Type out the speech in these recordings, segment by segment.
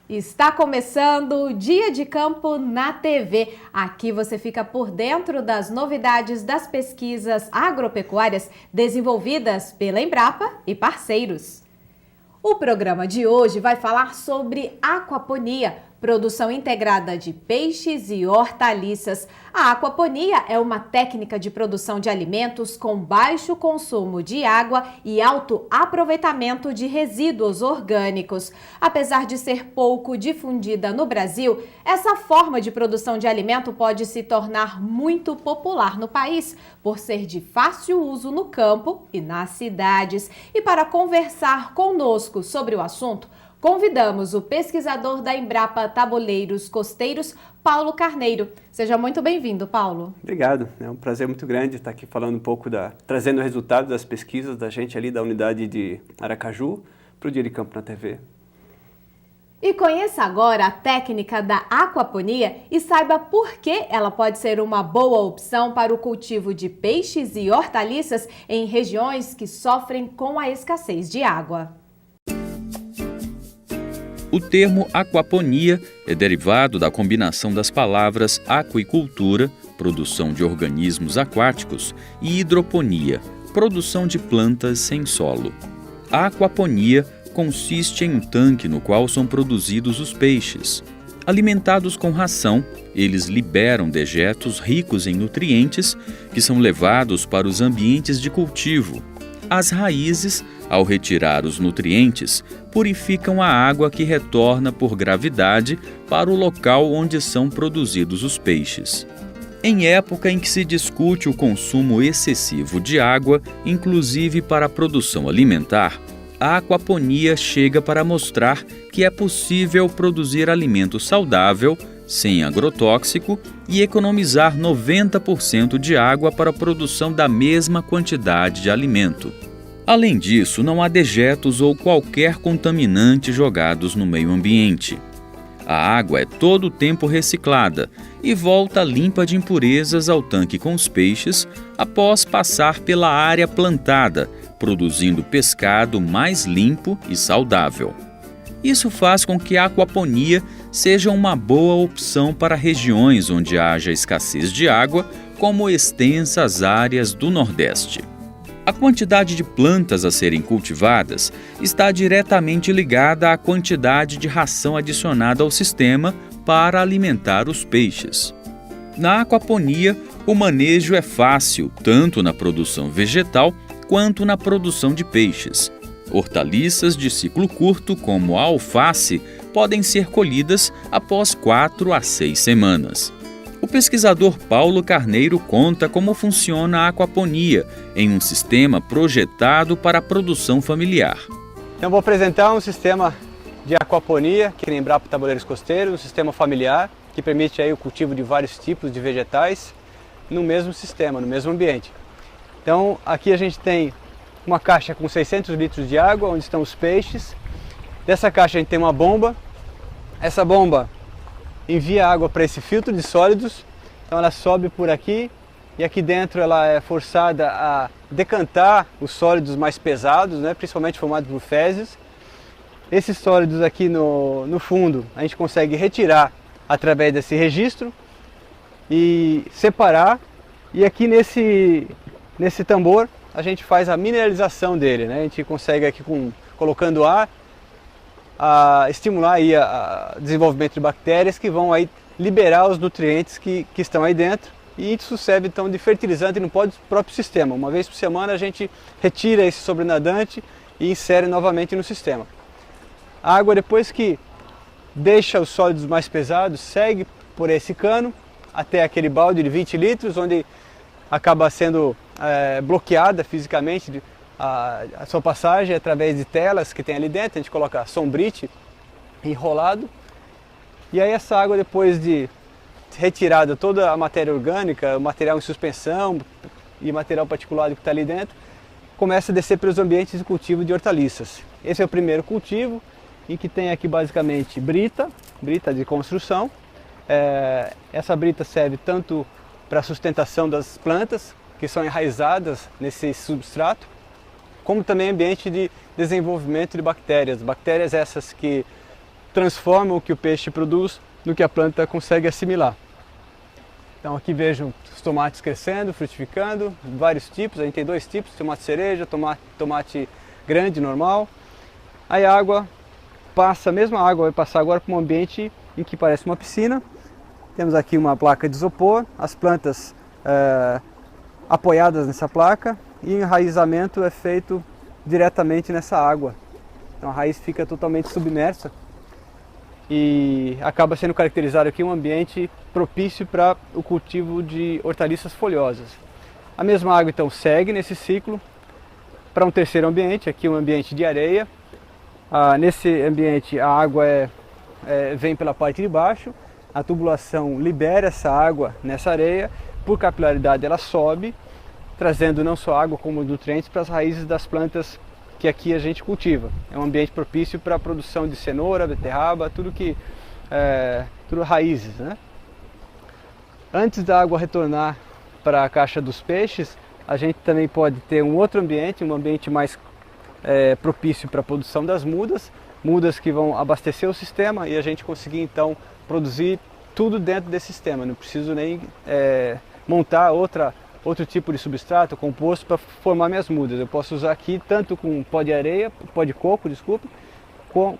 Está começando o Dia de Campo na TV. Aqui você fica por dentro das novidades das pesquisas agropecuárias desenvolvidas pela Embrapa e parceiros. O programa de hoje vai falar sobre aquaponia, produção integrada de peixes e hortaliças. A aquaponia é uma técnica de produção de alimentos com baixo consumo de água e alto aproveitamento de resíduos orgânicos. Apesar de ser pouco difundida no Brasil, essa forma de produção de alimento pode se tornar muito popular no país, por ser de fácil uso no campo e nas cidades. E para conversar conosco sobre o assunto, convidamos o pesquisador da Embrapa Tabuleiros Costeiros, Paulo Carneiro. Seja muito bem-vindo, Paulo. Obrigado, é um prazer muito grande estar aqui falando um pouco, trazendo resultados das pesquisas da gente ali da unidade de Aracaju para o Dia de Campo na TV. E conheça agora a técnica da aquaponia e saiba por que ela pode ser uma boa opção para o cultivo de peixes e hortaliças em regiões que sofrem com a escassez de água. O termo aquaponia é derivado da combinação das palavras aquicultura, produção de organismos aquáticos, e hidroponia, produção de plantas sem solo. A aquaponia consiste em um tanque no qual são produzidos os peixes. Alimentados com ração, eles liberam dejetos ricos em nutrientes que são levados para os ambientes de cultivo. As raízes, ao retirar os nutrientes, purificam a água que retorna por gravidade para o local onde são produzidos os peixes. Em época em que se discute o consumo excessivo de água, inclusive para a produção alimentar, a aquaponia chega para mostrar que é possível produzir alimento saudável, sem agrotóxico e economizar 90% de água para a produção da mesma quantidade de alimento. Além disso, não há dejetos ou qualquer contaminante jogados no meio ambiente. A água é todo o tempo reciclada e volta limpa de impurezas ao tanque com os peixes após passar pela área plantada, produzindo pescado mais limpo e saudável. Isso faz com que a aquaponia seja uma boa opção para regiões onde haja escassez de água, como extensas áreas do Nordeste. A quantidade de plantas a serem cultivadas está diretamente ligada à quantidade de ração adicionada ao sistema para alimentar os peixes. Na aquaponia, o manejo é fácil, tanto na produção vegetal quanto na produção de peixes. Hortaliças de ciclo curto, como a alface, podem ser colhidas após 4 a 6 semanas. O pesquisador Paulo Carneiro conta como funciona a aquaponia em um sistema projetado para a produção familiar. Então vou apresentar um sistema de aquaponia aqui na Embrapa Tabuleiros Costeiros, um sistema familiar que permite aí o cultivo de vários tipos de vegetais no mesmo sistema, no mesmo ambiente. Então aqui a gente tem uma caixa com 600 litros de água, onde estão os peixes. Dessa caixa a gente tem uma bomba. Essa bomba envia água para esse filtro de sólidos, então ela sobe por aqui e aqui dentro ela é forçada a decantar os sólidos mais pesados, principalmente formados por fezes. Esses sólidos aqui no fundo a gente consegue retirar através desse registro e separar, e aqui nesse tambor a gente faz a mineralização dele, A gente consegue aqui colocando ar, a estimular aí o desenvolvimento de bactérias que vão aí liberar os nutrientes que estão aí dentro, e isso serve então de fertilizante no próprio sistema. Uma vez por semana a gente retira esse sobrenadante e insere novamente no sistema. A água, depois que deixa os sólidos mais pesados, segue por esse cano até aquele balde de 20 litros, onde acaba sendo bloqueada fisicamente a sua passagem através de telas que tem ali dentro. A gente coloca sombrite enrolado, e aí essa água, depois de retirada toda a matéria orgânica, o material em suspensão e material particulado que está ali dentro, começa a descer pelos ambientes de cultivo de hortaliças. Esse é o primeiro cultivo, em que tem aqui basicamente brita de construção. Essa brita serve tanto para a sustentação das plantas, que são enraizadas nesse substrato, como também ambiente de desenvolvimento de bactérias. Bactérias essas que transformam o que o peixe produz no que a planta consegue assimilar. Então aqui vejo os tomates crescendo, frutificando, vários tipos. A gente tem dois tipos, tomate cereja, tomate grande, normal. Aí a água passa, a mesma água vai passar agora para um ambiente em que parece uma piscina. Temos aqui uma placa de isopor, as plantas apoiadas nessa placa, e o enraizamento é feito diretamente nessa água. Então a raiz fica totalmente submersa e acaba sendo caracterizado aqui um ambiente propício para o cultivo de hortaliças folhosas. A mesma água então segue nesse ciclo para um terceiro ambiente, aqui um ambiente de areia. Nesse ambiente a água vem pela parte de baixo, a tubulação libera essa água nessa areia, por capilaridade ela sobe, trazendo não só água como nutrientes para as raízes das plantas que aqui a gente cultiva. É um ambiente propício para a produção de cenoura, beterraba, tudo raízes, né? Antes da água retornar para a caixa dos peixes, a gente também pode ter um outro ambiente, um ambiente mais propício para a produção das mudas que vão abastecer o sistema e a gente conseguir então produzir tudo dentro desse sistema. Não preciso nem montar outro tipo de substrato, composto para formar minhas mudas. Eu posso usar aqui tanto com pó de coco,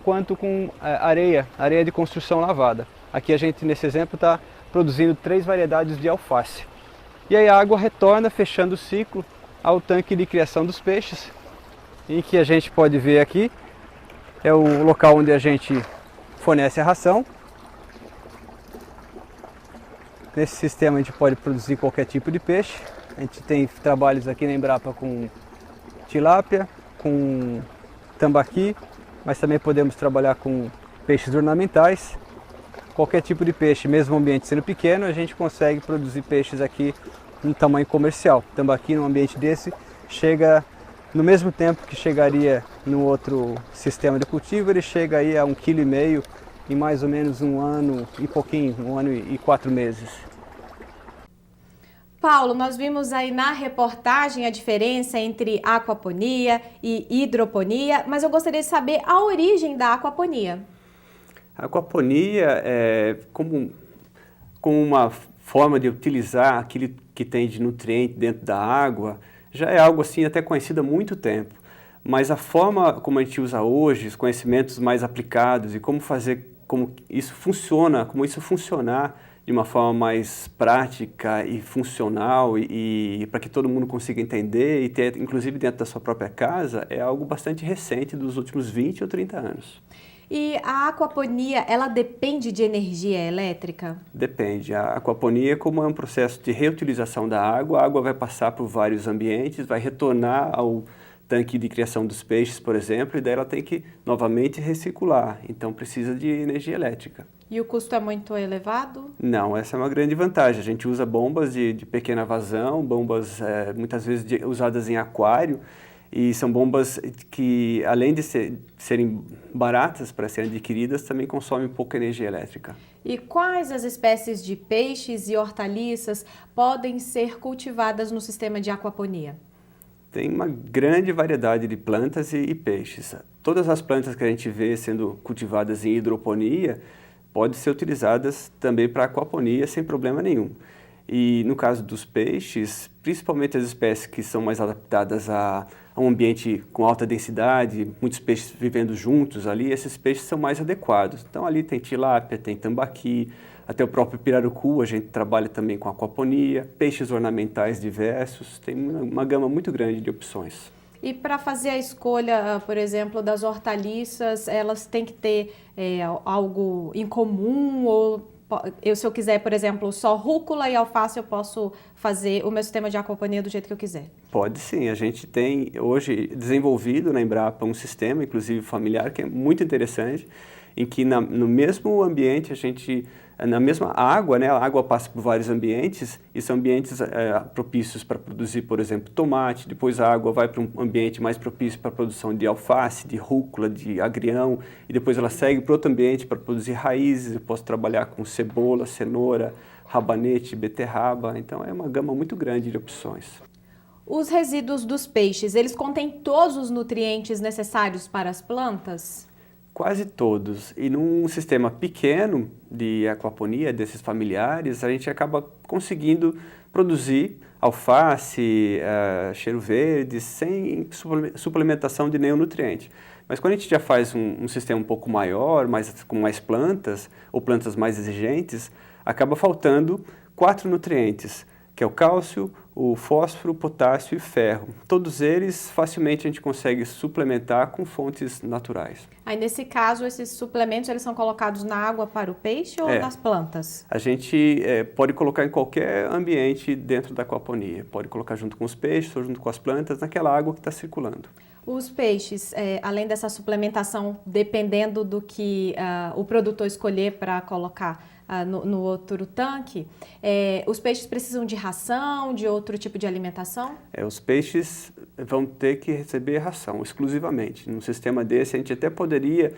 quanto com areia de construção lavada. Aqui a gente, nesse exemplo, está produzindo 3 variedades de alface. E aí a água retorna, fechando o ciclo, ao tanque de criação dos peixes, em que a gente pode ver aqui, é o local onde a gente fornece a ração. Nesse sistema a gente pode produzir qualquer tipo de peixe. A gente tem trabalhos aqui na Embrapa com tilápia, com tambaqui, mas também podemos trabalhar com peixes ornamentais. Qualquer tipo de peixe, mesmo o ambiente sendo pequeno, a gente consegue produzir peixes aqui em tamanho comercial. Tambaqui num ambiente desse chega no mesmo tempo que chegaria no outro sistema de cultivo, ele chega aí a 1,5 kg em mais ou menos 1 ano e pouquinho, 1 ano e 4 meses. Paulo, nós vimos aí na reportagem a diferença entre aquaponia e hidroponia, mas eu gostaria de saber a origem da aquaponia. A aquaponia é como uma forma de utilizar aquilo que tem de nutriente dentro da água, já é algo assim até conhecido há muito tempo. Mas a forma como a gente usa hoje, os conhecimentos mais aplicados e como isso funcionar de uma forma mais prática e funcional e para que todo mundo consiga entender e ter, inclusive dentro da sua própria casa, é algo bastante recente dos últimos 20 ou 30 anos. E a aquaponia, ela depende de energia elétrica? Depende. A aquaponia, como é um processo de reutilização da água, a água vai passar por vários ambientes, vai retornar ao tanque de criação dos peixes, por exemplo, e daí ela tem que novamente recircular, então precisa de energia elétrica. E o custo é muito elevado? Não, essa é uma grande vantagem. A gente usa bombas de pequena vazão, bombas muitas vezes usadas em aquário, e são bombas que, além de serem baratas para serem adquiridas, também consomem pouca energia elétrica. E quais as espécies de peixes e hortaliças podem ser cultivadas no sistema de aquaponia? Tem uma grande variedade de plantas e peixes. Todas as plantas que a gente vê sendo cultivadas em hidroponia podem ser utilizadas também para aquaponia sem problema nenhum. E no caso dos peixes, principalmente as espécies que são mais adaptadas a um ambiente com alta densidade, muitos peixes vivendo juntos ali, esses peixes são mais adequados. Então ali tem tilápia, tem tambaqui, até o próprio pirarucu, a gente trabalha também com aquaponia, peixes ornamentais diversos, tem uma gama muito grande de opções. E para fazer a escolha, por exemplo, das hortaliças, elas têm que ter algo em comum? Ou se eu quiser, por exemplo, só rúcula e alface, eu posso fazer o meu sistema de aquaponia do jeito que eu quiser? Pode sim. A gente tem hoje desenvolvido na Embrapa um sistema, inclusive familiar, que é muito interessante, em que no mesmo ambiente na mesma água, né, a água passa por vários ambientes e são ambientes propícios para produzir, por exemplo, tomate, depois a água vai para um ambiente mais propício para a produção de alface, de rúcula, de agrião, e depois ela segue para outro ambiente para produzir raízes. Eu posso trabalhar com cebola, cenoura, rabanete, beterraba, então é uma gama muito grande de opções. Os resíduos dos peixes, eles contêm todos os nutrientes necessários para as plantas? Quase todos. E num sistema pequeno de aquaponia, desses familiares, a gente acaba conseguindo produzir alface, cheiro verde, sem suplementação de nenhum nutriente. Mas quando a gente já faz um sistema um pouco maior, com mais plantas, ou plantas mais exigentes, acaba faltando 4 nutrientes, que é o cálcio, o fósforo, o potássio e o ferro. Todos eles, facilmente a gente consegue suplementar com fontes naturais. Aí, nesse caso, esses suplementos eles são colocados na água para o peixe ou nas plantas? A gente pode colocar em qualquer ambiente dentro da aquaponia. Pode colocar junto com os peixes ou junto com as plantas, naquela água que está circulando. Os peixes, além dessa suplementação, dependendo do que o produtor escolher para colocar no outro tanque, os peixes precisam de ração, de outro tipo de alimentação? Os peixes vão ter que receber ração exclusivamente. Num sistema desse, a gente até poderia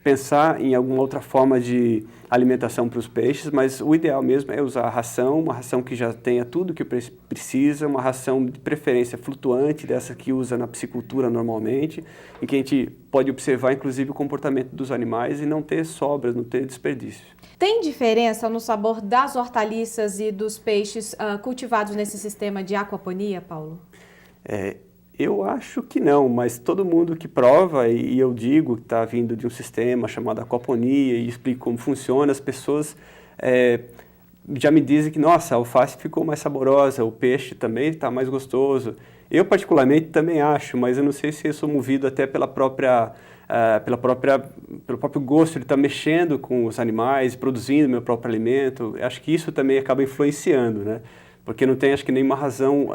pensar em alguma outra forma de alimentação para os peixes, mas o ideal mesmo é usar a ração, uma ração que já tenha tudo que o peixe precisa, uma ração de preferência flutuante, dessa que usa na piscicultura normalmente, em que a gente pode observar inclusive o comportamento dos animais e não ter sobras, não ter desperdício. Tem diferença no sabor das hortaliças e dos peixes cultivados nesse sistema de aquaponia, Paulo? Eu acho que não, mas todo mundo que prova, e eu digo que está vindo de um sistema chamado aquaponia e explico como funciona, as pessoas já me dizem que, nossa, a alface ficou mais saborosa, o peixe também está mais gostoso. Eu particularmente também acho, mas eu não sei se eu sou movido até pelo próprio gosto de estar mexendo com os animais, produzindo meu próprio alimento. Acho que isso também acaba influenciando, né? Porque não tem, acho que, nenhuma razão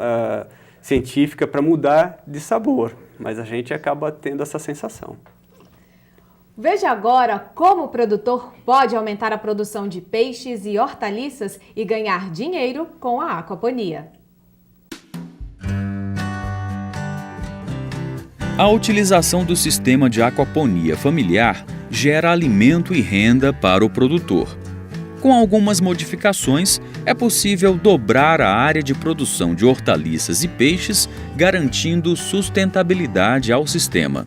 científica para mudar de sabor, mas a gente acaba tendo essa sensação. Veja agora como o produtor pode aumentar a produção de peixes e hortaliças e ganhar dinheiro com a aquaponia. A utilização do sistema de aquaponia familiar gera alimento e renda para o produtor. Com algumas modificações, é possível dobrar a área de produção de hortaliças e peixes, garantindo sustentabilidade ao sistema.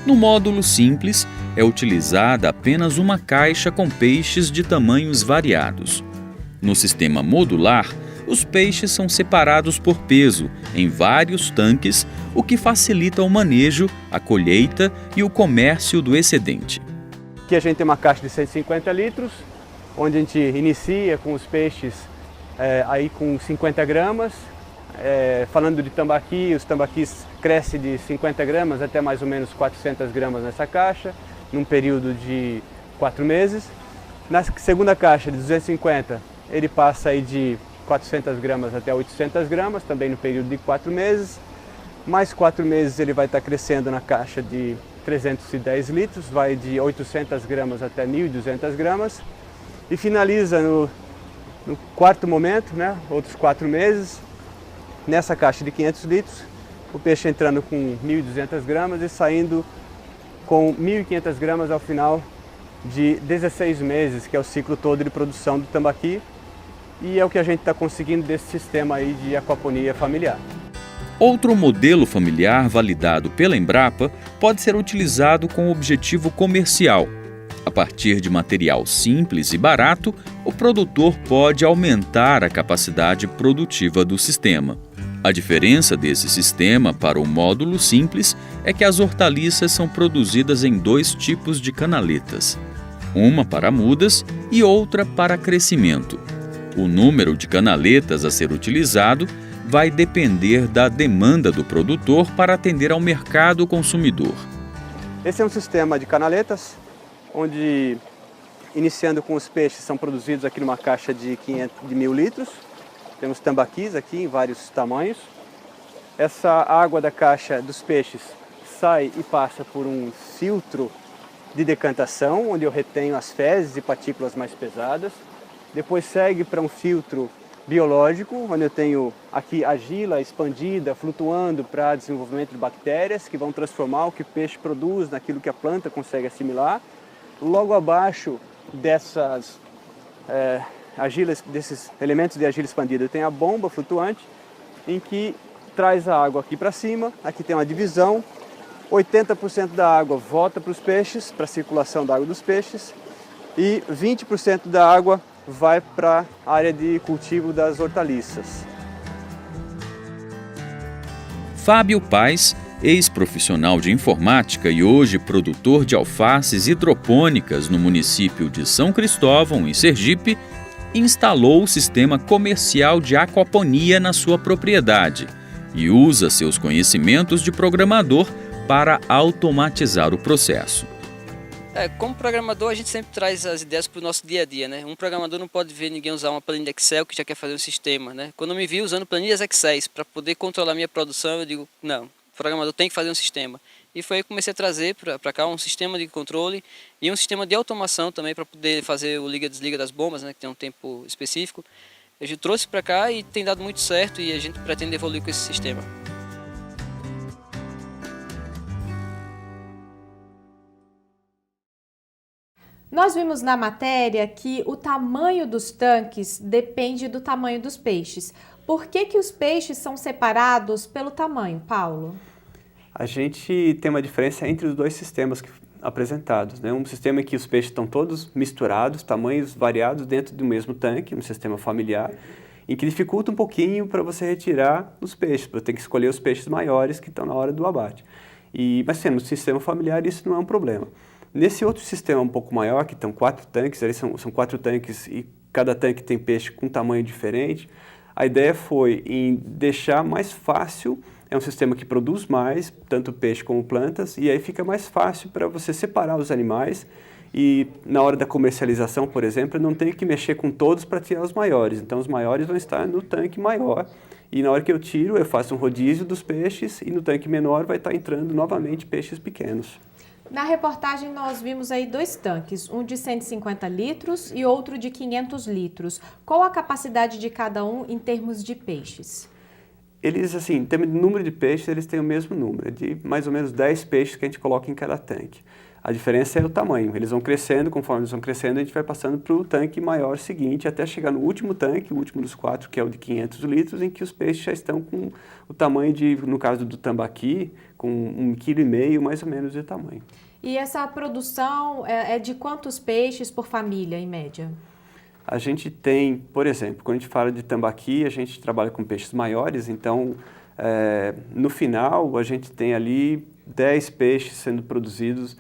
No módulo simples, é utilizada apenas uma caixa com peixes de tamanhos variados. No sistema modular, os peixes são separados por peso em vários tanques, o que facilita o manejo, a colheita e o comércio do excedente. Aqui a gente tem uma caixa de 150 litros, onde a gente inicia com os peixes aí com 50 gramas. Falando de tambaqui, os tambaquis crescem de 50 gramas até mais ou menos 400 gramas nessa caixa, num período de 4 meses. Na segunda caixa de 250, ele passa aí de 400 gramas até 800 gramas, também no período de 4 meses. Mais 4 meses ele vai estar crescendo na caixa de 310 litros, vai de 800 gramas até 1.200 gramas. E finaliza no quarto momento, né, outros 4 meses, nessa caixa de 500 litros, o peixe entrando com 1.200 gramas e saindo com 1.500 gramas ao final de 16 meses, que é o ciclo todo de produção do tambaqui. E é o que a gente está conseguindo desse sistema aí de aquaponia familiar. Outro modelo familiar validado pela Embrapa pode ser utilizado com objetivo comercial. A partir de material simples e barato, o produtor pode aumentar a capacidade produtiva do sistema. A diferença desse sistema para o módulo simples é que as hortaliças são produzidas em 2 tipos de canaletas, uma para mudas e outra para crescimento. O número de canaletas a ser utilizado vai depender da demanda do produtor para atender ao mercado consumidor. Esse é um sistema de canaletas, onde, iniciando com os peixes, são produzidos aqui numa caixa de 1.000 litros. Temos tambaquis aqui em vários tamanhos. Essa água da caixa dos peixes sai e passa por um filtro de decantação, onde eu retenho as fezes e partículas mais pesadas. Depois segue para um filtro biológico, onde eu tenho aqui argila expandida, flutuando para desenvolvimento de bactérias que vão transformar o que o peixe produz naquilo que a planta consegue assimilar. Logo abaixo dessas argilas, desses elementos de argila expandida, eu tenho a bomba flutuante, em que traz a água aqui para cima. Aqui tem uma divisão 80% da água volta para os peixes, para a circulação da água dos peixes, e 20% da água vai para a área de cultivo das hortaliças. Fábio Paes, ex-profissional de informática e hoje produtor de alfaces hidropônicas no município de São Cristóvão, em Sergipe, instalou o sistema comercial de aquaponia na sua propriedade e usa seus conhecimentos de programador para automatizar o processo. Como programador, a gente sempre traz as ideias para o nosso dia a dia, né? Um programador não pode ver ninguém usar uma planilha Excel que já quer fazer um sistema, né? Quando eu me vi usando planilhas Excel para poder controlar minha produção, eu digo, não, o programador tem que fazer um sistema. E foi aí que comecei a trazer para cá um sistema de controle e um sistema de automação também para poder fazer o liga-desliga das bombas, né? Que tem um tempo específico. A gente trouxe para cá e tem dado muito certo e a gente pretende evoluir com esse sistema. Nós vimos na matéria que o tamanho dos tanques depende do tamanho dos peixes. Por que os peixes são separados pelo tamanho, Paulo? A gente tem uma diferença entre os dois sistemas apresentados, né? Um sistema em que os peixes estão todos misturados, tamanhos variados dentro do mesmo tanque, um sistema familiar, em que dificulta um pouquinho para você retirar os peixes, para ter que escolher os peixes maiores que estão na hora do abate. Mas sendo um sistema familiar, isso não é um problema. Nesse outro sistema um pouco maior, que estão 4 tanques, ali são 4 tanques e cada tanque tem peixe com tamanho diferente, a ideia foi em deixar mais fácil, é um sistema que produz mais, tanto peixe como plantas, e aí fica mais fácil para você separar os animais e na hora da comercialização, por exemplo, não tem que mexer com todos para tirar os maiores. Então os maiores vão estar no tanque maior e na hora que eu tiro, eu faço um rodízio dos peixes e no tanque menor vai estar entrando novamente peixes pequenos. Na reportagem nós vimos aí 2 tanques, um de 150 litros e outro de 500 litros. Qual a capacidade de cada um em termos de peixes? Eles, assim, em termos de número de peixes, eles têm o mesmo número, de mais ou menos 10 peixes que a gente coloca em cada tanque. A diferença é o tamanho, eles vão crescendo, conforme eles vão crescendo, a gente vai passando para o tanque maior seguinte, até chegar no último tanque, o último dos 4, que é o de 500 litros, em que os peixes já estão com o tamanho de, no caso do tambaqui, com 1,5 kg mais ou menos de tamanho. E essa produção é de quantos peixes por família, em média? A gente tem, por exemplo, quando a gente fala de tambaqui, a gente trabalha com peixes maiores, então no final a gente tem ali 10 peixes sendo produzidos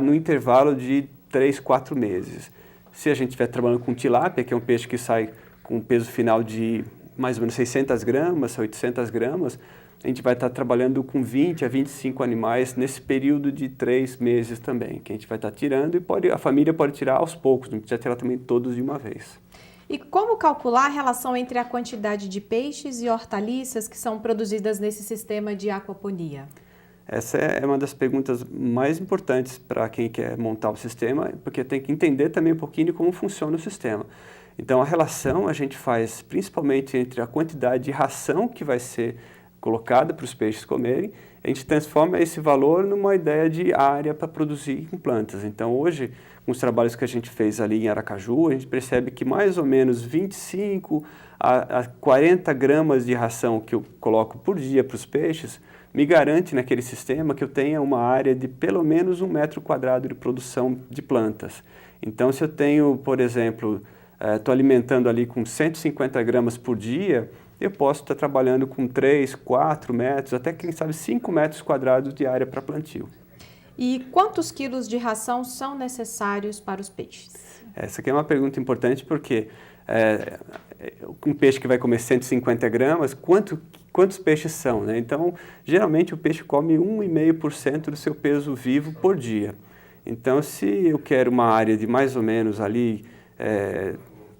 no intervalo de 3, 4 meses. Se a gente estiver trabalhando com tilápia, que é um peixe que sai com um peso final de mais ou menos 600 gramas, 800 gramas, a gente vai estar trabalhando com 20 a 25 animais nesse período de 3 meses também, que a gente vai estar tirando e a família pode tirar aos poucos, não precisa tirar também todos de uma vez. E como calcular a relação entre a quantidade de peixes e hortaliças que são produzidas nesse sistema de aquaponia? Essa é uma das perguntas mais importantes para quem quer montar o sistema, porque tem que entender também um pouquinho de como funciona o sistema. Então, a relação a gente faz principalmente entre a quantidade de ração que vai ser colocada para os peixes comerem, a gente transforma esse valor numa ideia de área para produzir em plantas. Então, hoje, com os trabalhos que a gente fez ali em Aracaju, a gente percebe que mais ou menos 25 a 40 gramas de ração que eu coloco por dia para os peixes me garante naquele sistema que eu tenha uma área de pelo menos 1 metro quadrado de produção de plantas. Então, se eu tenho, por exemplo, estou alimentando ali com 150 gramas por dia, eu posso estar trabalhando com 3, 4 metros, até quem sabe 5 metros quadrados de área para plantio. E quantos quilos de ração são necessários para os peixes? Essa aqui é uma pergunta importante porque um peixe que vai comer 150 gramas, quantos peixes são, né? Então, geralmente o peixe come 1,5% do seu peso vivo por dia. Então, se eu quero uma área de mais ou menos ali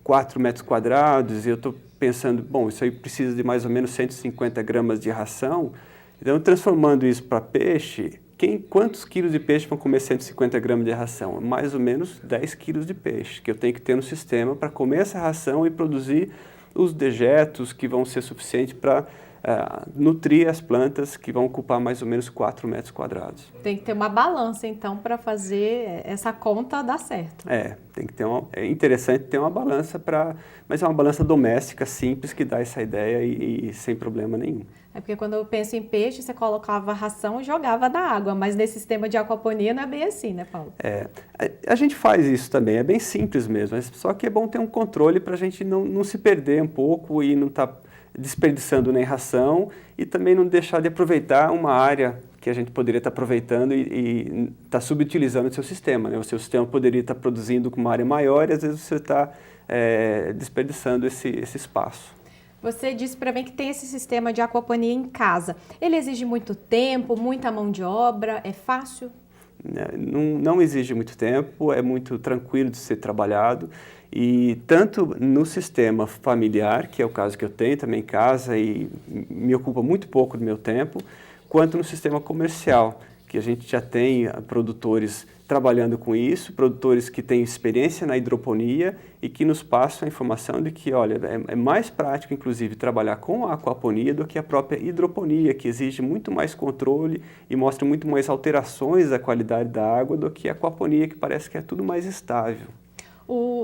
4 metros quadrados e eu estou pensando, bom, isso aí precisa de mais ou menos 150 gramas de ração, então transformando isso para peixe, quantos quilos de peixe vão comer 150 gramas de ração? Mais ou menos 10 quilos de peixe, que eu tenho que ter no sistema para comer essa ração e produzir os dejetos que vão ser suficientes para nutrir as plantas que vão ocupar mais ou menos 4 metros quadrados. Tem que ter uma balança, então, para fazer essa conta dar certo. Tem que ter é interessante ter uma balança, mas é uma balança doméstica, simples, que dá essa ideia e sem problema nenhum. É porque quando eu penso em peixe, você colocava ração e jogava na água, mas nesse sistema de aquaponia não é bem assim, né, Paulo? A gente faz isso também, é bem simples mesmo, só que é bom ter um controle para a gente não se perder um pouco e não estar desperdiçando nem ração e também não deixar de aproveitar uma área que a gente poderia estar aproveitando e estar subutilizando o seu sistema, né? O seu sistema poderia estar produzindo com uma área maior e às vezes você está desperdiçando esse espaço. Você disse para mim que tem esse sistema de aquaponia em casa. Ele exige muito tempo, muita mão de obra, é fácil? Não exige muito tempo, é muito tranquilo de ser trabalhado e tanto no sistema familiar, que é o caso que eu tenho também em casa e me ocupa muito pouco do meu tempo, quanto no sistema comercial, que a gente já tem produtores trabalhando com isso, produtores que têm experiência na hidroponia e que nos passam a informação de que, olha, é mais prático, inclusive, trabalhar com a aquaponia do que a própria hidroponia, que exige muito mais controle e mostra muito mais alterações da qualidade da água do que a aquaponia, que parece que é tudo mais estável.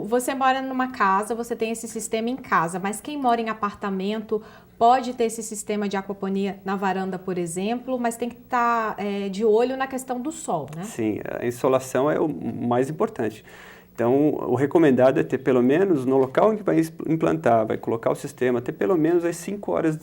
Você mora numa casa, você tem esse sistema em casa, mas quem mora em apartamento pode ter esse sistema de aquaponia na varanda, por exemplo, mas tem que estar de olho na questão do sol, né? Sim, a insolação é o mais importante. Então, o recomendado é ter pelo menos, no local em que vai implantar, vai colocar o sistema, ter pelo menos as 5 horas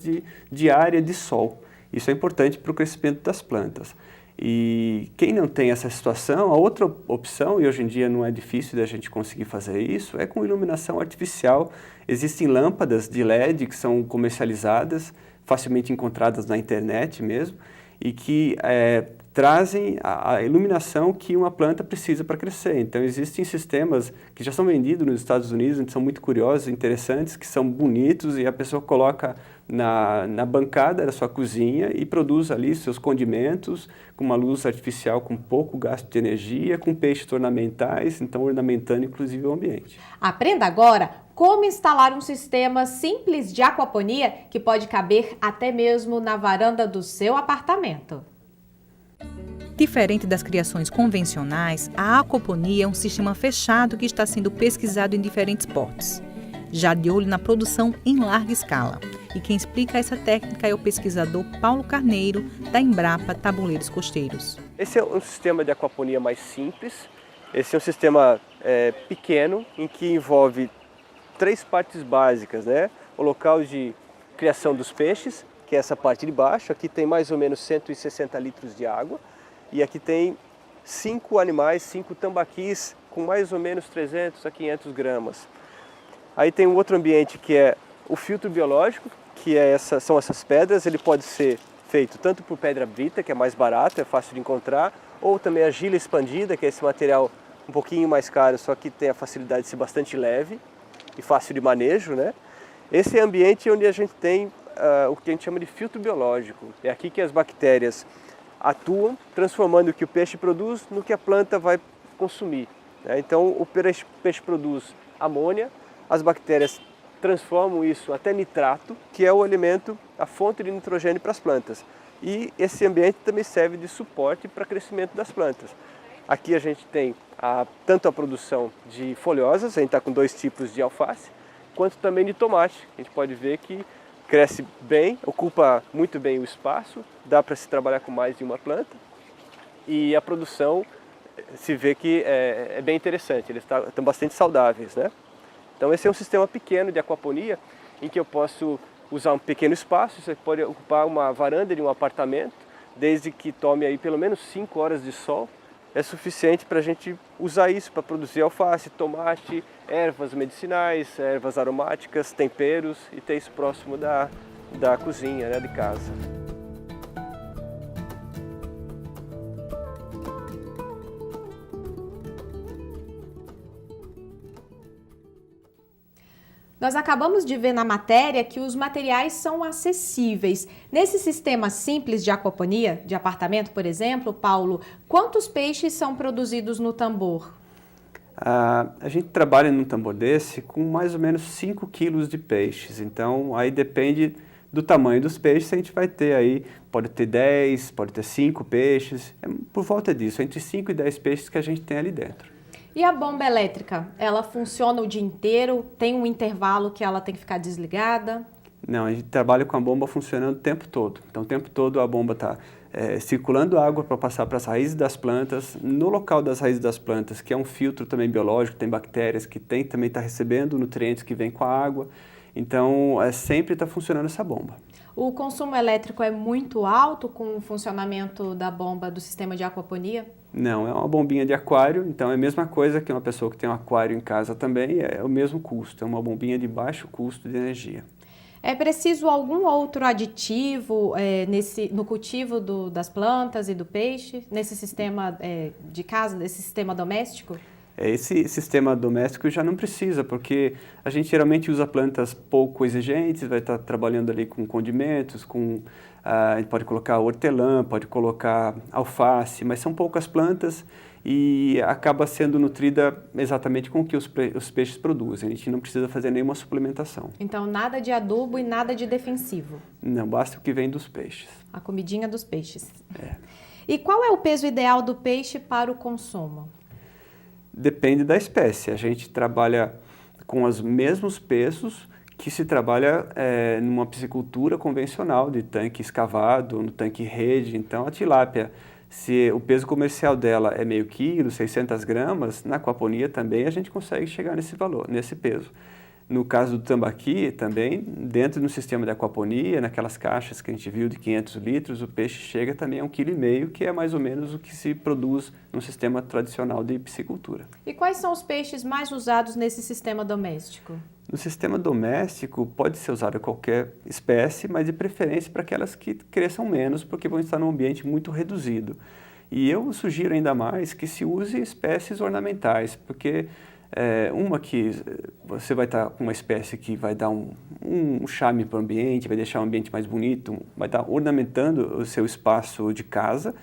de área de sol. Isso é importante para o crescimento das plantas. E quem não tem essa situação, a outra opção, e hoje em dia não é difícil da gente conseguir fazer isso, é com iluminação artificial. Existem lâmpadas de LED que são comercializadas, facilmente encontradas na internet mesmo, e que trazem a iluminação que uma planta precisa para crescer. Então, existem sistemas que já são vendidos nos Estados Unidos, que são muito curiosos, interessantes, que são bonitos e a pessoa coloca na bancada da sua cozinha e produz ali seus condimentos com uma luz artificial com pouco gasto de energia, com peixes ornamentais, então ornamentando inclusive o ambiente. Aprenda agora como instalar um sistema simples de aquaponia que pode caber até mesmo na varanda do seu apartamento. Diferente das criações convencionais, a aquaponia é um sistema fechado que está sendo pesquisado em diferentes portos, já de olho na produção em larga escala. E quem explica essa técnica é o pesquisador Paulo Carneiro, da Embrapa Tabuleiros Costeiros. Esse é um sistema de aquaponia mais simples. Esse é um sistema pequeno, em que envolve 3 partes básicas, né? O local de criação dos peixes, que é essa parte de baixo. Aqui tem mais ou menos 160 litros de água. E aqui tem 5 animais, 5 tambaquis, com mais ou menos 300 a 500 gramas. Aí tem um outro ambiente que é o filtro biológico, que são essas pedras. Ele pode ser feito tanto por pedra brita, que é mais barato, é fácil de encontrar, ou também argila expandida, que é esse material um pouquinho mais caro, só que tem a facilidade de ser bastante leve e fácil de manejo, né? Esse é o ambiente onde a gente tem o que a gente chama de filtro biológico. É aqui que as bactérias atuam, transformando o que o peixe produz no que a planta vai consumir, né? Então, o peixe produz amônia, as bactérias transformam isso até nitrato, que é o alimento, a fonte de nitrogênio para as plantas. E esse ambiente também serve de suporte para o crescimento das plantas. Aqui a gente tem tanto a produção de folhosas, a gente está com 2 tipos de alface, quanto também de tomate. A gente pode ver que cresce bem, ocupa muito bem o espaço, dá para se trabalhar com mais de uma planta e a produção se vê que é bem interessante, eles estão bastante saudáveis, né? Então esse é um sistema pequeno de aquaponia em que eu posso usar um pequeno espaço, você pode ocupar uma varanda de um apartamento, desde que tome aí pelo menos 5 horas de sol, é suficiente para a gente usar isso para produzir alface, tomate, ervas medicinais, ervas aromáticas, temperos e ter isso próximo da cozinha, né, de casa. Nós acabamos de ver na matéria que os materiais são acessíveis. Nesse sistema simples de aquaponia, de apartamento, por exemplo, Paulo, quantos peixes são produzidos no tambor? A gente trabalha num tambor desse com mais ou menos 5 quilos de peixes. Então, aí depende do tamanho dos peixes, a gente vai ter aí, pode ter 10, pode ter 5 peixes, por volta disso, entre 5 e 10 peixes que a gente tem ali dentro. E a bomba elétrica, ela funciona o dia inteiro? Tem um intervalo que ela tem que ficar desligada? Não, a gente trabalha com a bomba funcionando o tempo todo. Então, o tempo todo a bomba está circulando água para passar para as raízes das plantas. No local das raízes das plantas, que é um filtro também biológico, tem bactérias que também está recebendo nutrientes que vêm com a água. Então, sempre está funcionando essa bomba. O consumo elétrico é muito alto com o funcionamento da bomba do sistema de aquaponia? Não, é uma bombinha de aquário, então é a mesma coisa que uma pessoa que tem um aquário em casa também, é o mesmo custo, é uma bombinha de baixo custo de energia. É preciso algum outro aditivo no cultivo das plantas e do peixe, nesse sistema de casa, nesse sistema doméstico? Esse sistema doméstico já não precisa, porque a gente geralmente usa plantas pouco exigentes, vai estar trabalhando ali com condimentos, a gente pode colocar hortelã, pode colocar alface, mas são poucas plantas e acaba sendo nutrida exatamente com o que os peixes produzem. A gente não precisa fazer nenhuma suplementação. Então, nada de adubo e nada de defensivo? Não, basta o que vem dos peixes. A comidinha dos peixes. E qual é o peso ideal do peixe para o consumo? Depende da espécie. A gente trabalha com os mesmos pesos que se trabalha numa piscicultura convencional, de tanque escavado, no tanque rede. Então, a tilápia, se o peso comercial dela é meio quilo, 600 gramas, na aquaponia também a gente consegue chegar nesse valor, nesse peso. No caso do tambaqui, também, dentro do sistema de aquaponia, naquelas caixas que a gente viu de 500 litros, o peixe chega também a 1,5 kg, que é mais ou menos o que se produz no sistema tradicional de piscicultura. E quais são os peixes mais usados nesse sistema doméstico? No sistema doméstico, pode ser usado qualquer espécie, mas de preferência para aquelas que cresçam menos, porque vão estar num ambiente muito reduzido. E eu sugiro ainda mais que se use espécies ornamentais, porque uma que você vai estar com uma espécie que vai dar um charme para o ambiente, vai deixar o ambiente mais bonito, vai estar ornamentando o seu espaço de casa,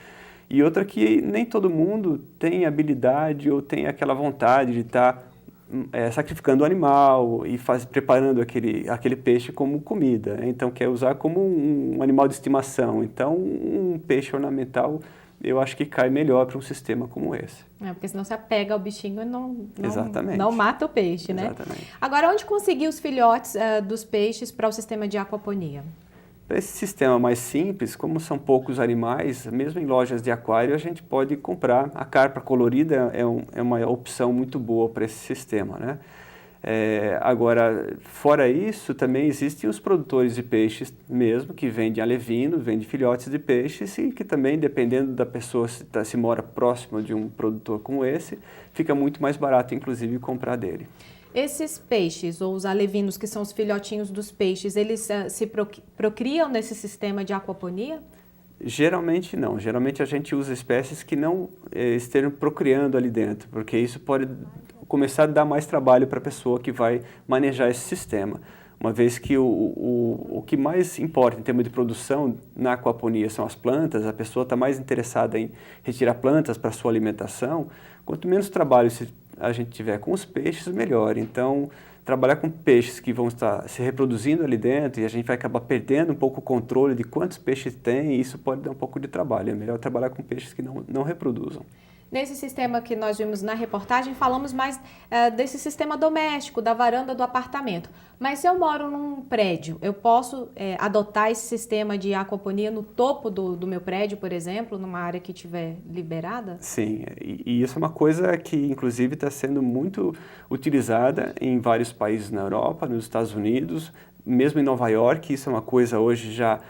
e outra que nem todo mundo tem habilidade ou tem aquela vontade de estar sacrificando o animal e preparando aquele peixe como comida, né? Então quer usar como um animal de estimação. Então um peixe ornamental eu acho que cai melhor para um sistema como esse. Porque senão você apega ao bichinho e Exatamente. não mata o peixe, né? Exatamente. Agora, onde conseguir os filhotes dos peixes para o sistema de aquaponia? Para esse sistema mais simples, como são poucos animais, mesmo em lojas de aquário, a gente pode comprar. A carpa colorida é uma opção muito boa para esse sistema, né? Agora, fora isso, também existem os produtores de peixes mesmo, que vendem alevinos, vendem filhotes de peixes e que também, dependendo da pessoa se mora próximo de um produtor como esse, fica muito mais barato, inclusive, comprar dele. Esses peixes, ou os alevinos, que são os filhotinhos dos peixes, eles se procriam nesse sistema de aquaponia? Geralmente não. Geralmente a gente usa espécies que não estejam procriando ali dentro, porque isso pode começar a dar mais trabalho para a pessoa que vai manejar esse sistema. Uma vez que o que mais importa em termos de produção na aquaponia são as plantas, a pessoa está mais interessada em retirar plantas para sua alimentação, quanto menos trabalho a gente tiver com os peixes, melhor. Então, trabalhar com peixes que vão estar se reproduzindo ali dentro e a gente vai acabar perdendo um pouco o controle de quantos peixes tem, e isso pode dar um pouco de trabalho. É melhor trabalhar com peixes que não reproduzam. Nesse sistema que nós vimos na reportagem, falamos mais desse sistema doméstico, da varanda do apartamento. Mas se eu moro num prédio, eu posso adotar esse sistema de aquaponia no topo do meu prédio, por exemplo, numa área que estiver liberada? Sim, e isso é uma coisa que, inclusive, está sendo muito utilizada em vários países na Europa, nos Estados Unidos, mesmo em Nova York. Isso é uma coisa hoje já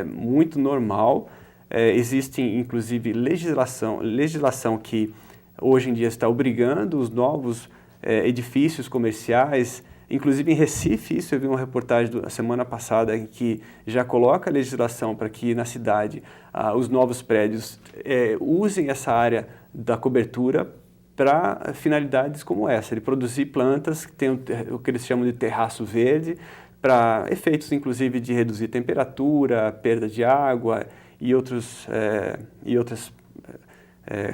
muito normal. Existe, inclusive, legislação que hoje em dia está obrigando os novos edifícios comerciais, inclusive em Recife. Isso eu vi uma reportagem da semana passada que já coloca a legislação para que na cidade os novos prédios usem essa área da cobertura para finalidades como essa, de produzir plantas que tem o que eles chamam de terraço verde, para efeitos, inclusive, de reduzir temperatura, perda de água e outras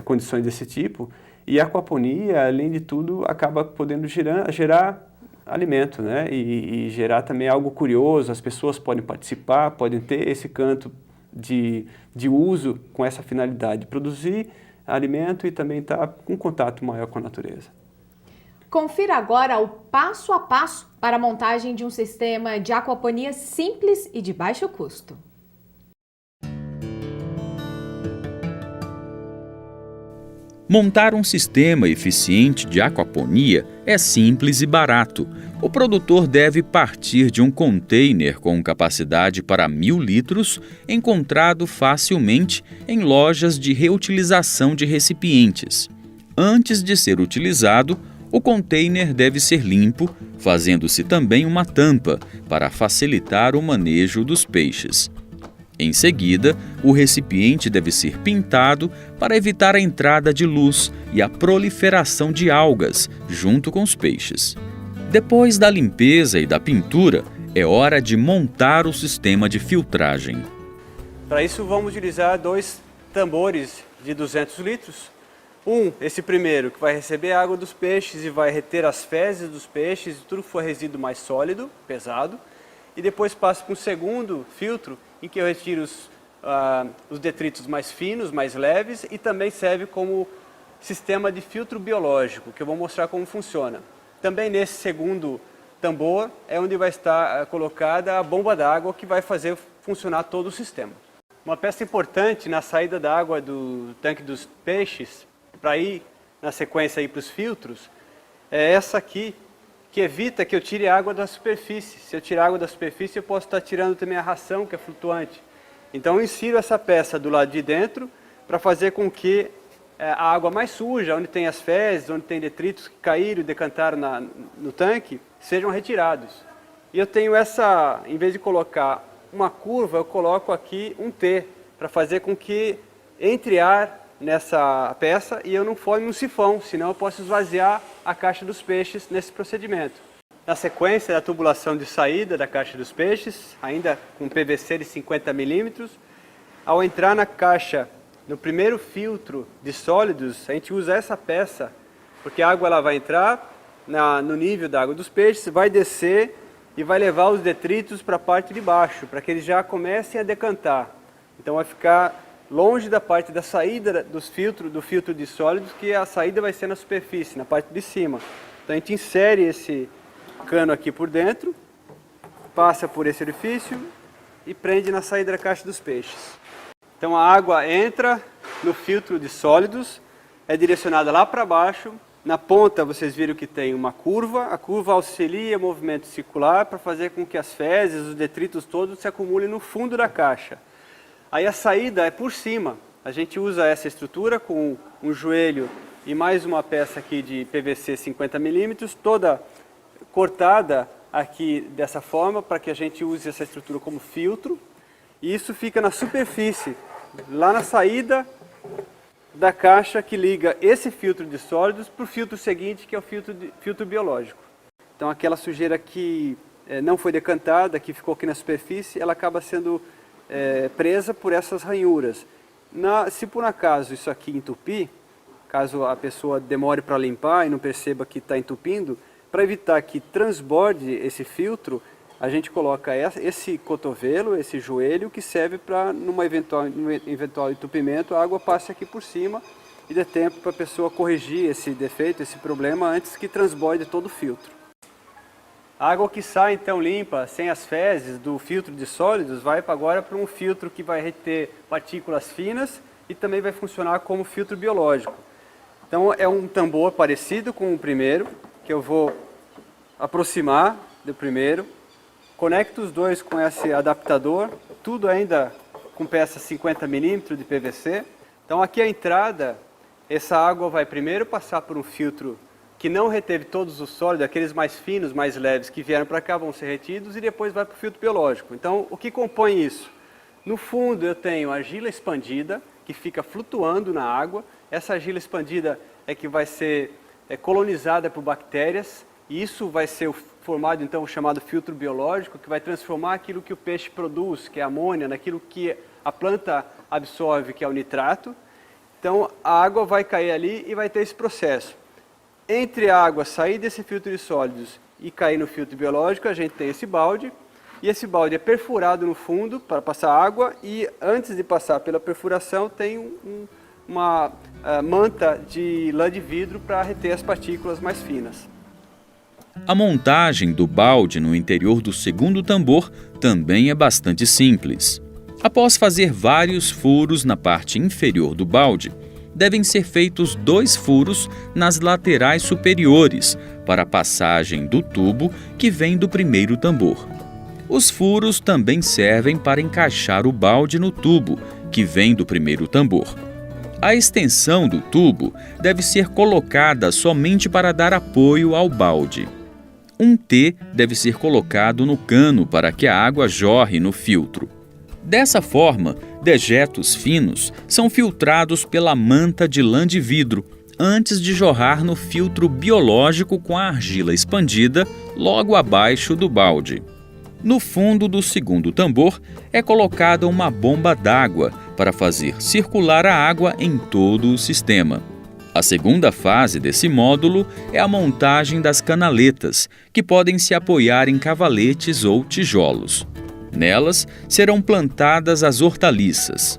condições desse tipo. E a aquaponia, além de tudo, acaba podendo gerar alimento, né? E gerar também algo curioso, as pessoas podem participar, podem ter esse canto de uso com essa finalidade de produzir alimento e também estar com contato maior com a natureza. Confira agora o passo a passo para a montagem de um sistema de aquaponia simples e de baixo custo. Montar um sistema eficiente de aquaponia é simples e barato. O produtor deve partir de um container com capacidade para 1.000 litros, encontrado facilmente em lojas de reutilização de recipientes. Antes de ser utilizado, o container deve ser limpo, fazendo-se também uma tampa para facilitar o manejo dos peixes. Em seguida, o recipiente deve ser pintado para evitar a entrada de luz e a proliferação de algas junto com os peixes. Depois da limpeza e da pintura, é hora de montar o sistema de filtragem. Para isso vamos utilizar 2 tambores de 200 litros. Esse primeiro, que vai receber a água dos peixes e vai reter as fezes dos peixes, tudo que for resíduo mais sólido, pesado. E depois passa para um segundo filtro, em que eu retiro os detritos mais finos, mais leves, e também serve como sistema de filtro biológico, que eu vou mostrar como funciona. Também nesse segundo tambor é onde vai estar colocada a bomba d'água, que vai fazer funcionar todo o sistema. Uma peça importante na saída da água do tanque dos peixes, para ir na sequência para os filtros, é essa aqui, que evita que eu tire água da superfície. Se eu tirar água da superfície, eu posso estar tirando também a ração, que é flutuante. Então eu insiro essa peça do lado de dentro para fazer com que a água mais suja, onde tem as fezes, onde tem detritos que caíram e decantaram no tanque, sejam retirados. E eu tenho essa, em vez de colocar uma curva, eu coloco aqui um T, para fazer com que entre ar nessa peça e eu não forme um sifão, senão eu posso esvaziar a caixa dos peixes nesse procedimento. Na sequência da tubulação de saída da caixa dos peixes, ainda com PVC de 50 milímetros, ao entrar na caixa, no primeiro filtro de sólidos, a gente usa essa peça, porque a água ela vai entrar no nível da água dos peixes, vai descer e vai levar os detritos para a parte de baixo, para que eles já comecem a decantar. Então vai ficar longe da parte da saída do filtro de sólidos, que a saída vai ser na superfície, na parte de cima. Então a gente insere esse cano aqui por dentro, passa por esse orifício e prende na saída da caixa dos peixes. Então a água entra no filtro de sólidos, é direcionada lá para baixo. Na ponta vocês viram que tem uma curva, a curva auxilia o movimento circular para fazer com que as fezes, os detritos todos se acumulem no fundo da caixa. Aí a saída é por cima, a gente usa essa estrutura com um joelho e mais uma peça aqui de PVC 50 milímetros, toda cortada aqui dessa forma, para que a gente use essa estrutura como filtro. E isso fica na superfície, lá na saída da caixa que liga esse filtro de sólidos para o filtro seguinte, que é o filtro biológico. Então aquela sujeira que não foi decantada, que ficou aqui na superfície, ela acaba sendo presa por essas ranhuras. Se por acaso isso aqui entupir, caso a pessoa demore para limpar e não perceba que está entupindo, para evitar que transborde esse filtro, a gente coloca esse cotovelo, esse joelho, que serve para, num eventual entupimento, a água passe aqui por cima e dê tempo para a pessoa corrigir esse defeito, esse problema, antes que transborde todo o filtro. A água que sai então limpa, sem as fezes do filtro de sólidos, vai agora para um filtro que vai reter partículas finas e também vai funcionar como filtro biológico. Então é um tambor parecido com o primeiro, que eu vou aproximar do primeiro, conecto os dois com esse adaptador, tudo ainda com peça 50 milímetros de PVC. Então aqui a entrada, essa água vai primeiro passar por um filtro que não reteve todos os sólidos, aqueles mais finos, mais leves que vieram para cá vão ser retidos e depois vai para o filtro biológico. Então, o que compõe isso? No fundo eu tenho argila expandida, que fica flutuando na água. Essa argila expandida é que vai ser colonizada por bactérias, e isso vai ser formado então o chamado filtro biológico, que vai transformar aquilo que o peixe produz, que é a amônia, naquilo que a planta absorve, que é o nitrato. Então, a água vai cair ali e vai ter esse processo. Entre a água sair desse filtro de sólidos e cair no filtro biológico, a gente tem esse balde. E esse balde é perfurado no fundo para passar água e antes de passar pela perfuração tem uma manta de lã de vidro para reter as partículas mais finas. A montagem do balde no interior do segundo tambor também é bastante simples. Após fazer vários furos na parte inferior do balde, devem ser feitos 2 furos nas laterais superiores para a passagem do tubo que vem do primeiro tambor. Os furos também servem para encaixar o balde no tubo, que vem do primeiro tambor. A extensão do tubo deve ser colocada somente para dar apoio ao balde. Um T deve ser colocado no cano para que a água jorre no filtro. Dessa forma, dejetos finos são filtrados pela manta de lã de vidro antes de jorrar no filtro biológico com a argila expandida logo abaixo do balde. No fundo do segundo tambor é colocada uma bomba d'água para fazer circular a água em todo o sistema. A segunda fase desse módulo é a montagem das canaletas, que podem se apoiar em cavaletes ou tijolos. Nelas serão plantadas as hortaliças.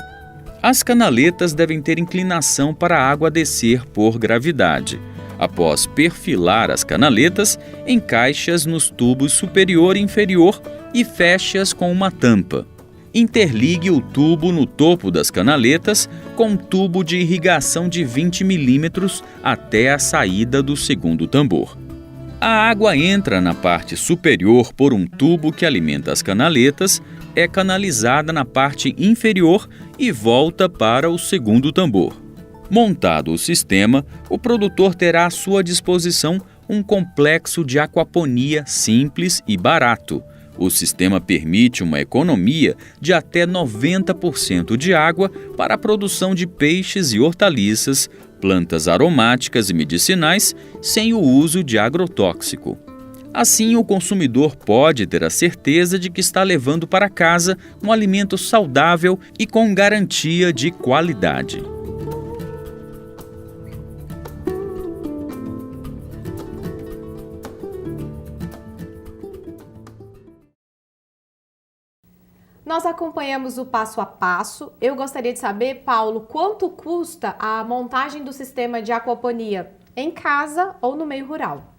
As canaletas devem ter inclinação para a água descer por gravidade. Após perfilar as canaletas, encaixe-as nos tubos superior e inferior e feche-as com uma tampa. Interligue o tubo no topo das canaletas com um tubo de irrigação de 20 milímetros até a saída do segundo tambor. A água entra na parte superior por um tubo que alimenta as canaletas, é canalizada na parte inferior e volta para o segundo tambor. Montado o sistema, o produtor terá à sua disposição um complexo de aquaponia simples e barato. O sistema permite uma economia de até 90% de água para a produção de peixes e hortaliças, plantas aromáticas e medicinais, sem o uso de agrotóxico. Assim, o consumidor pode ter a certeza de que está levando para casa um alimento saudável e com garantia de qualidade. Nós acompanhamos o passo a passo. Eu gostaria de saber, Paulo, quanto custa a montagem do sistema de aquaponia em casa ou no meio rural?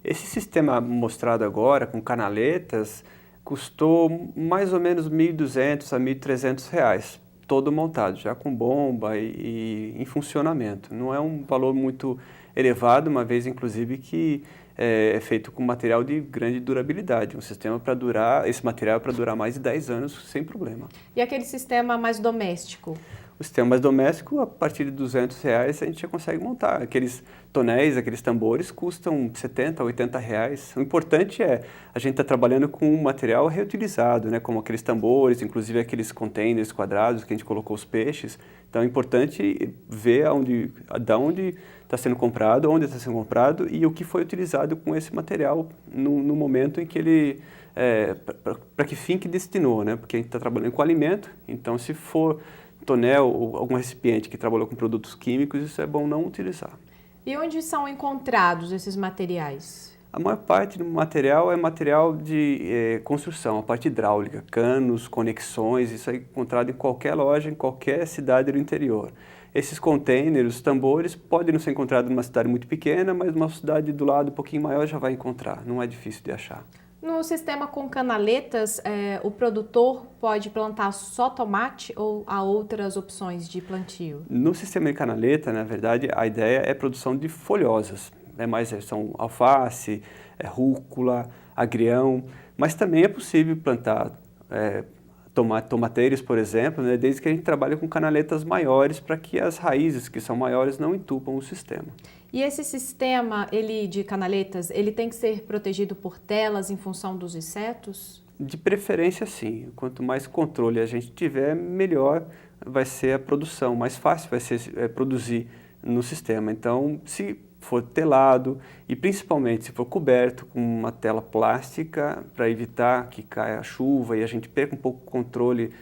Esse sistema mostrado agora, com canaletas, custou mais ou menos R$ 1.200 a R$ 1.300, todo montado, já com bomba e em funcionamento. Não é um valor muito elevado, uma vez inclusive que é feito com material de grande durabilidade, um sistema para durar, esse material é para durar mais de 10 anos sem problema. E aquele sistema mais doméstico? O sistema mais doméstico, a partir de R$ 200 a gente já consegue montar. Aqueles tonéis, aqueles tambores custam 70, 80 reais. O importante é a gente estar trabalhando com um material reutilizado, né? Como aqueles tambores, inclusive aqueles containers quadrados que a gente colocou os peixes. Então é importante ver da onde está sendo comprado, onde está sendo comprado e o que foi utilizado com esse material no momento em que ele, para que fim que destinou, né? Porque a gente está trabalhando com alimento, então se for tonel ou algum recipiente que trabalhou com produtos químicos, isso é bom não utilizar. E onde são encontrados esses materiais? A maior parte do material é material de construção, a parte hidráulica, canos, conexões, isso é encontrado em qualquer loja, em qualquer cidade do interior. Esses containers, os tambores, podem não ser encontrados numa cidade muito pequena, mas numa cidade do lado um pouquinho maior já vai encontrar, não é difícil de achar. No sistema com canaletas, o produtor pode plantar só tomate ou há outras opções de plantio? No sistema de canaleta, na verdade, a ideia é produção de folhosas, né? Mas são alface, rúcula, agrião, mas também é possível plantar tomateiros, por exemplo, né? Desde que a gente trabalhe com canaletas maiores para que as raízes que são maiores não entupam o sistema. E esse sistema de canaletas, ele tem que ser protegido por telas em função dos insetos? De preferência, sim. Quanto mais controle a gente tiver, melhor vai ser a produção, mais fácil vai ser produzir no sistema. Então, se for telado e principalmente se for coberto com uma tela plástica para evitar que caia a chuva e a gente perca um pouco o controle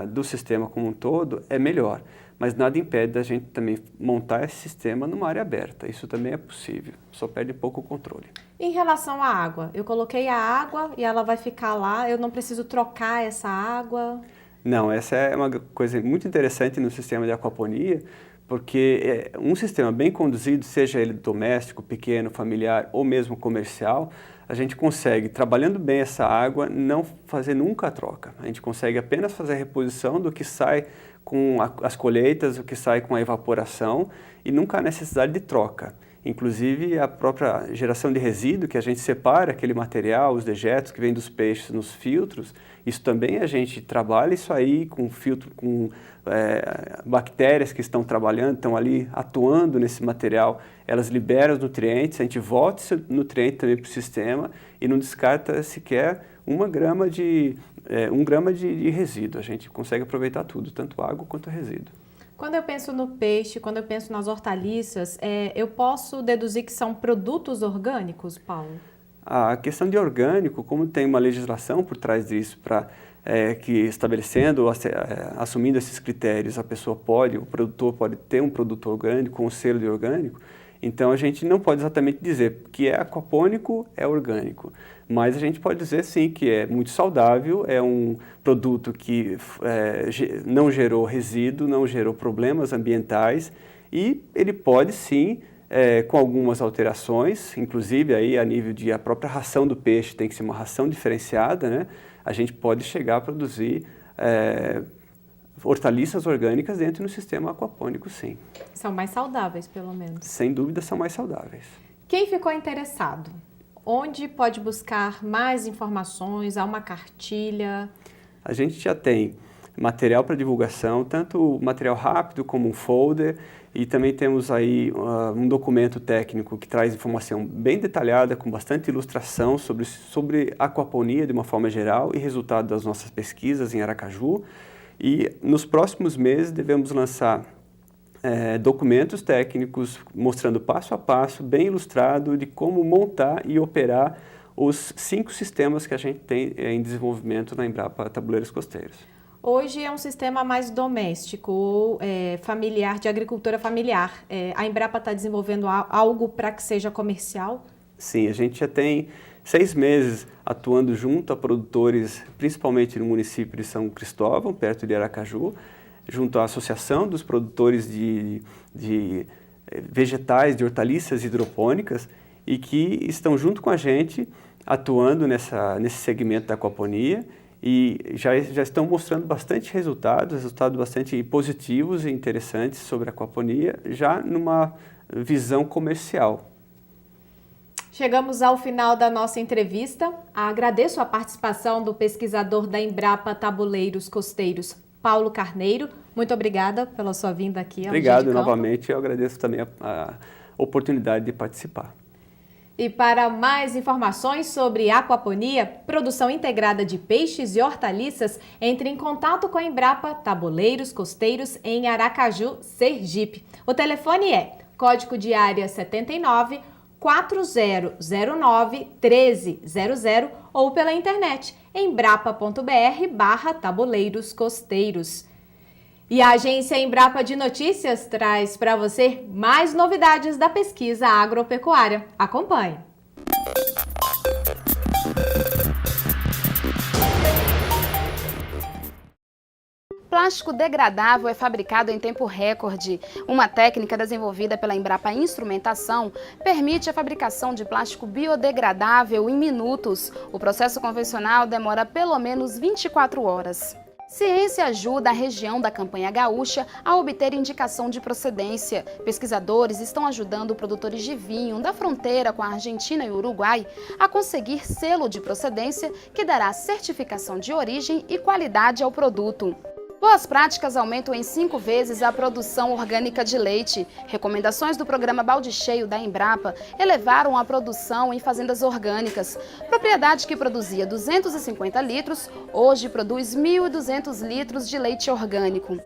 do sistema como um todo é melhor. Mas nada impede da gente também montar esse sistema numa área aberta. Isso também é possível, só perde pouco o controle. Em relação à água, eu coloquei a água e ela vai ficar lá, eu não preciso trocar essa água? Não, essa é uma coisa muito interessante no sistema de aquaponia, porque um sistema bem conduzido, seja ele doméstico, pequeno, familiar ou mesmo comercial, a gente consegue, trabalhando bem essa água, não fazer nunca a troca. A gente consegue apenas fazer a reposição do que sai com as colheitas, o que sai com a evaporação, e nunca há necessidade de troca. Inclusive a própria geração de resíduo, que a gente separa aquele material, os dejetos que vêm dos peixes nos filtros, isso também a gente trabalha isso aí com filtro, com bactérias que estão trabalhando, estão ali atuando nesse material, elas liberam os nutrientes, a gente volta esse nutriente também para o sistema e não descarta sequer 1 grama de resíduo. A gente consegue aproveitar tudo, tanto água quanto resíduo. Quando eu penso no peixe, quando eu penso nas hortaliças, eu posso deduzir que são produtos orgânicos, Paulo? A questão de orgânico, como tem uma legislação por trás disso, que estabelecendo, assumindo esses critérios, o produtor pode ter um produto orgânico, com um selo de orgânico, então a gente não pode exatamente dizer que é aquapônico, é orgânico, mas a gente pode dizer sim que é muito saudável, é um produto que não gerou resíduo, não gerou problemas ambientais e ele pode sim, com algumas alterações, inclusive aí a nível de a própria ração do peixe tem que ser uma ração diferenciada, né? A gente pode chegar a produzir hortaliças orgânicas dentro do sistema aquapônico, sim. São mais saudáveis, pelo menos. Sem dúvida, são mais saudáveis. Quem ficou interessado, onde pode buscar mais informações? Há uma cartilha? A gente já tem material para divulgação, tanto material rápido como um folder, e também temos aí um documento técnico que traz informação bem detalhada, com bastante ilustração sobre aquaponia de uma forma geral e resultado das nossas pesquisas em Aracaju. E nos próximos meses devemos lançar documentos técnicos mostrando passo a passo, bem ilustrado, de como montar e operar os 5 sistemas que a gente tem em desenvolvimento na Embrapa Tabuleiros Costeiros. Hoje é um sistema mais doméstico, familiar, de agricultura familiar. A Embrapa está desenvolvendo algo para que seja comercial? Sim, a gente já tem 6 meses atuando junto a produtores, principalmente no município de São Cristóvão, perto de Aracaju, junto à Associação dos Produtores de Vegetais, de Hortaliças hidropônicas, e que estão junto com a gente atuando nesse segmento da aquaponia, e já estão mostrando bastante resultados bastante positivos e interessantes sobre a aquaponia, já numa visão comercial. Chegamos ao final da nossa entrevista. Agradeço a participação do pesquisador da Embrapa Tabuleiros Costeiros, Paulo Carneiro. Muito obrigada pela sua vinda aqui. Obrigado novamente, eu agradeço também a oportunidade de participar. E para mais informações sobre aquaponia, produção integrada de peixes e hortaliças, entre em contato com a Embrapa Tabuleiros Costeiros em Aracaju, Sergipe. O telefone é código de área 79 4009 1300 ou pela internet embrapa.br/tabuleiros costeiros. E a agência Embrapa de Notícias traz para você mais novidades da pesquisa agropecuária. Acompanhe! Plástico degradável é fabricado em tempo recorde. Uma técnica desenvolvida pela Embrapa Instrumentação permite a fabricação de plástico biodegradável em minutos. O processo convencional demora pelo menos 24 horas. Ciência ajuda a região da Campanha Gaúcha a obter indicação de procedência. Pesquisadores estão ajudando produtores de vinho da fronteira com a Argentina e o Uruguai a conseguir selo de procedência que dará certificação de origem e qualidade ao produto. Boas práticas aumentam em 5 vezes a produção orgânica de leite. Recomendações do programa Balde Cheio da Embrapa elevaram a produção em fazendas orgânicas. Propriedade que produzia 250 litros, hoje produz 1.200 litros de leite orgânico.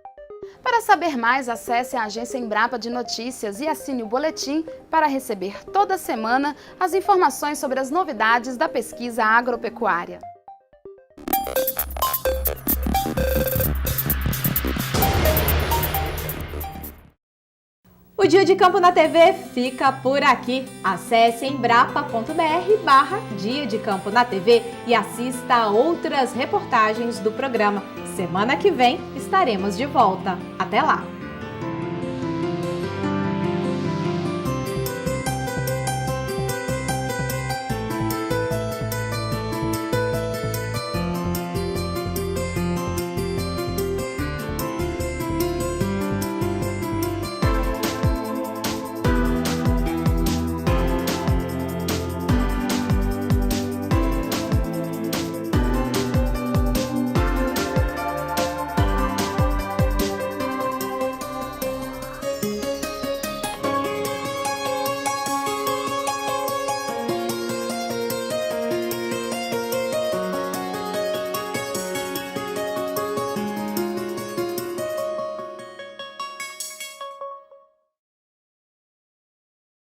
Para saber mais, acesse a agência Embrapa de Notícias e assine o boletim para receber toda semana as informações sobre as novidades da pesquisa agropecuária. O Dia de Campo na TV fica por aqui. Acesse embrapa.br/Dia de Campo na TV e assista a outras reportagens do programa. Semana que vem estaremos de volta. Até lá!